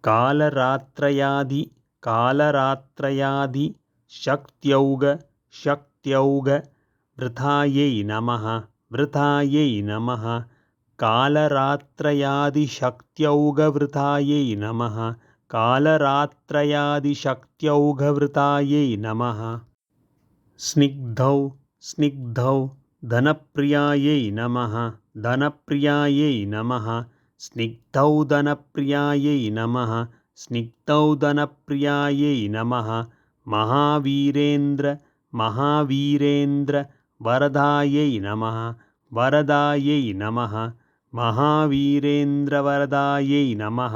कालरात्रयादि शक्त्यौग वृथायै नमः वृथायै नमः कालरात्रयादिशक्त्यौगवृथायै नमः कालरात्रयादिशक्त्यौगवृथायै नमः स्निग्धौ धनप्रियायै नमः धनप्रियायै नमः स्निग्धौ धनप्रियायै नमः स्निग्धौ धनप्रियायै नमः महावीरेन्द्र वरदायै नमः वरदायै नमः महावीरेन्द्रवरदायै नमः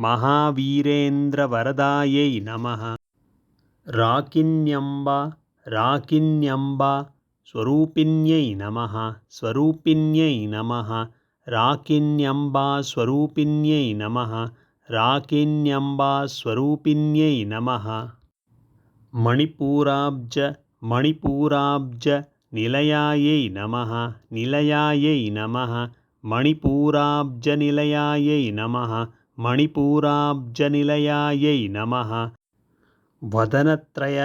महावीरेन्द्रवरदायै नमः राकिन्यम्बा स्वरूपिण्यै नमः स्वरूपिण्यै नमः राकिन्यम्बा स्वरूपिण्यै नमः राकिन्यम्बा स्वरूपिण्यै नमः मणिपूराब्ज निलयायै नमः निलयायै नमः मणिपूराब्जनिलयायै नमः मणिपूराब्जनिलयायै नमः वदनत्रय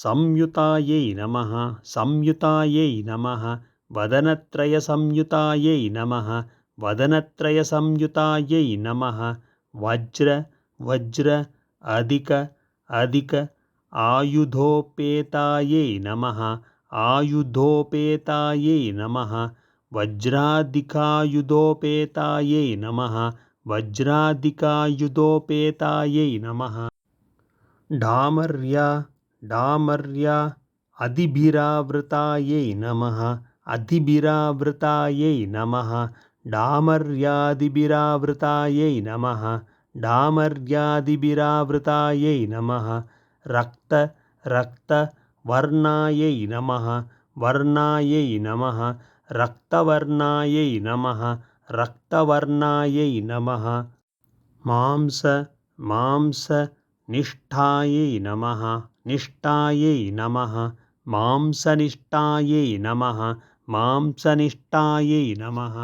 संयुतायै नमः संयुतायै नमः वदनत्रयसंयुतायै नमः वदनत्रयसंयुतायै नमः वज्र अधिक आयुधोपेतायै नमः आयुधोपेतायै नमः वज्राधिकायुधोपेतायै नमः वज्राधिकायुधोपेतायै नमः डामर्या अधिभिरावृतायै नमः अधिभिरावृतायै नमः डामर्यादिभिरावृतायै नमः डामर्यादिभिरावृतायै नमः रक्तवर्णायै नमः वर्णायै नमः रक्तवर्णायै नमः रक्तवर्णायै नमः मांसनिष्ठायै नमः निष्ठायै नमः मांसनिष्ठायै नमः मांसनिष्ठायै नमः